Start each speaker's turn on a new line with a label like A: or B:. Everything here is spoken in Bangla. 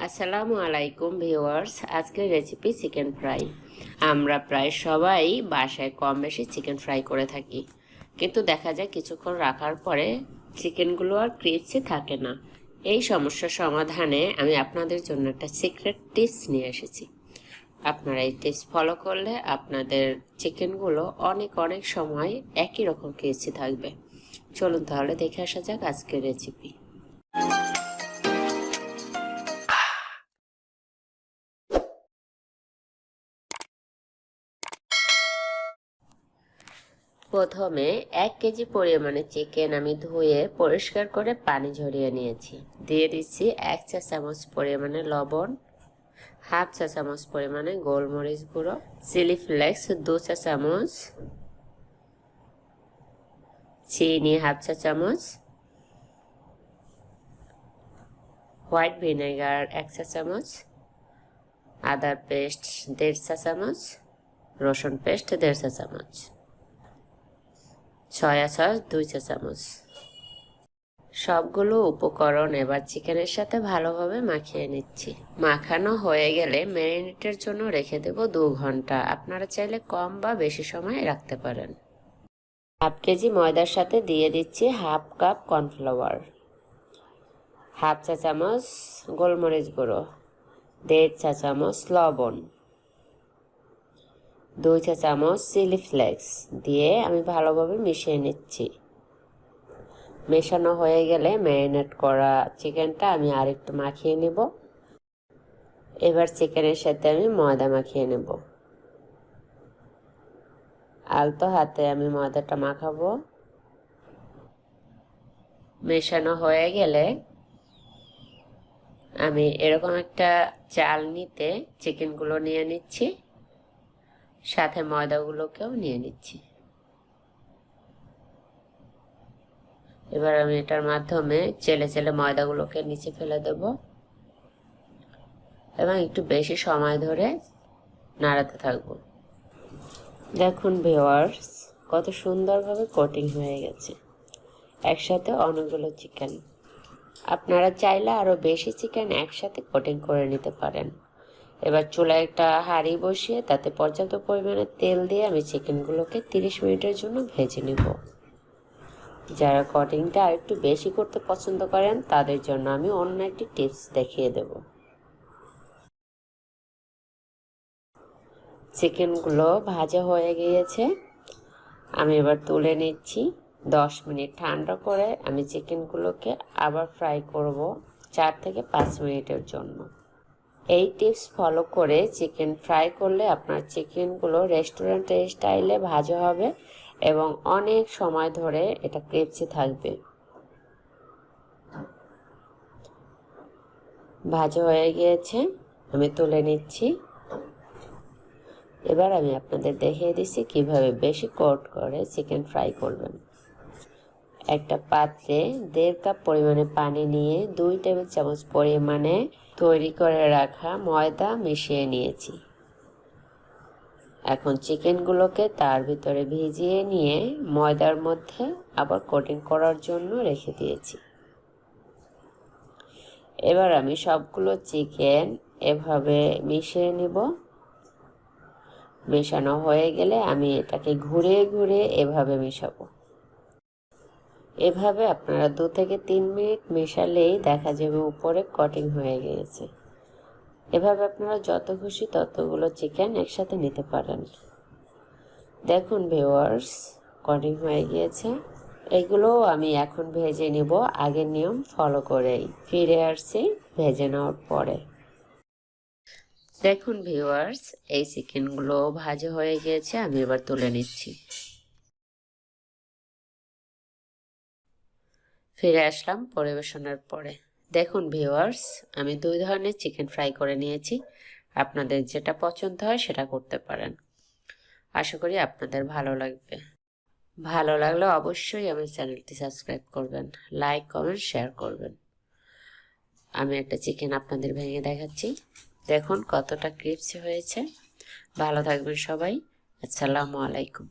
A: আসসালামু আলাইকুম ভিউয়ার্স, আজকের রেসিপি চিকেন ফ্রাই। আমরা প্রায় সবাই বাসায় কম বেশি চিকেন ফ্রাই করে থাকি, কিন্তু দেখা যায় কিছুক্ষণ রাখার পরে চিকেনগুলো আর ক্রিস্পি থাকে না। এই সমস্যার সমাধানে আমি আপনাদের জন্য একটা সিক্রেট টিপস নিয়ে এসেছি। আপনারা এই টিপস ফলো করলে আপনাদের চিকেনগুলো অনেক অনেক সময় একই রকম ক্রিস্পি থাকবে। চলুন তাহলে দেখে আসা যাক আজকের রেসিপি। প্রথমে 1 কেজি পরিমাণে চিকেন আমি ধুয়ে পরিষ্কার করে পানি ঝরিয়ে নিয়েছি। দিয়ে দিচ্ছি 1 চা চামচ পরিমাণে লবণ, হাফ চা চামচ পরিমাণে গোলমরিচ গুঁড়ো, চিলি ফ্লেক্স 2 চা চামচ, চিনি হাফ চা চামচ, হোয়াইট ভিনেগার 1 চা চামচ, আদা পেস্ট 1.5 চা চামচ, রসুন পেস্ট 1.5 চা চামচ, সয়া সস 2 চা চামচ। সবগুলো উপকরণ এবার চিকেনের সাথে ভালোভাবে মাখিয়ে নিচ্ছি। মাখানো হয়ে গেলে ম্যারিনেটের জন্য রেখে দেব 2 ঘন্টা। আপনারা চাইলে কম বা বেশি সময় রাখতে পারেন। হাফ কেজি ময়দার সাথে দিয়ে দিচ্ছি হাফ কাপ কর্নফ্লাওয়ার, হাফ চা চামচ গোলমরিচ গুঁড়ো, 1.5 চা চামচ লবণ, 2 চা চামচ চিলি ফ্লেক্স দিয়ে আমি ভালোভাবে মিশিয়ে নিচ্ছি। মেশানো হয়ে গেলে ম্যারিনেট করা চিকেনটা আমি আরেকটু মাখিয়ে নেব। এবার চিকেনের সাথে আমি ময়দা মাখিয়ে নেব। আলতো হাতে আমি ময়দাটা মাখাবো। মেশানো হয়ে গেলে আমি এরকম একটা চালনিতে চিকেনগুলো নিয়ে নিচ্ছি, সাথে ময়দাগুলোকেও নিয়ে নিচ্ছি। এবার আমি এটার মাধ্যমে চেলে চেলে ময়দাগুলোকে নিচে ফেলে দেব এবং একটু বেশি সময় ধরে নাড়াতে থাকবো। দেখুন ভিউয়ার্স, কত সুন্দরভাবে কোটিং হয়ে গেছে একসাথে অনেকগুলো চিকেন। আপনারা চাইলে আরও বেশি চিকেন একসাথে কোটিং করে নিতে পারেন। এবার চুলায় একটা হাঁড়ি বসিয়ে তাতে পর্যাপ্ত পরিমাণে তেল দিয়ে আমি চিকেনগুলোকে 30 মিনিটের জন্য ভেজে নেব। যারা কোটিংটা আর একটু বেশি করতে পছন্দ করেন তাদের জন্য আমি অন্য একটি টিপস দেখিয়ে দেব। চিকেনগুলো ভাজা হয়ে গিয়েছে, আমি এবার তুলে নিচ্ছি। 10 মিনিট ঠান্ডা করে আমি চিকেনগুলোকে আবার ফ্রাই করব 4 থেকে 5 মিনিটের জন্য। এই টিপস ফলো করে চিকেন ফ্রাই করলে আপনার চিকেনগুলো রেস্টুরেন্টের স্টাইলে ভাজা হবে এবং অনেক সময় ধরে এটা ক্রিস্পি থাকবে। ভাজা হয়ে গিয়েছে, আমি তুলে নিচ্ছি। এবার আমি আপনাদের দেখিয়ে দিচ্ছি কিভাবে বেশি কোট করে চিকেন ফ্রাই করবেন। একটা পাত্রে 1.5 কাপ পরিমাণে পানি নিয়ে 2 টেবিল চামচ পরিমাণে তৈরি করে রাখা ময়দা মিশিয়ে নিয়েছি। এখন চিকেনগুলোকে তার ভিতরে ভিজিয়ে নিয়ে ময়দার মধ্যে আবার কোটিং করার জন্য রেখে দিয়েছি। এবার আমি সবগুলো চিকেন এভাবে মিশিয়ে নিব। মেশানো হয়ে গেলে আমি এটাকে ঘুরে ঘুরে এভাবে মেশাবো। এভাবে আপনারা 2 থেকে 3 মিনিট মেশালেই দেখা যাবে উপরে কোটিং হয়ে গিয়েছে। এভাবে আপনারা যত খুশি ততগুলো চিকেন একসাথে নিতে পারেন। দেখুন ভিউয়ার্স, কোটিং হয়ে গিয়েছে। এগুলো আমি এখন ভেজে নিব আগের নিয়ম ফলো করেই। ফিরে আসছি ভেজে নেওয়ার পরে। দেখুন ভিউয়ার্স, এই চিকেনগুলো ভাজা হয়ে গিয়েছে, আমি এবার তুলে নিচ্ছি। ফিরে আসলাম পরিবেশনের পরে। দেখুন ভিউয়ার্স, আমি 2 ধরনের চিকেন ফ্রাই করে নিয়েছি। আপনাদের যেটা পছন্দ হয় সেটা করতে পারেন। আশা করি আপনাদের ভালো লাগবে। ভালো লাগলে অবশ্যই আমার চ্যানেলটি সাবস্ক্রাইব করবেন, লাইক কমেন্ট শেয়ার করবেন। আমি একটা চিকেন আপনাদের ভেঙে দেখাচ্ছি। দেখুন কতটা ক্রিস্পি হয়েছে। ভালো থাকবেন সবাই। আসসালামু আলাইকুম।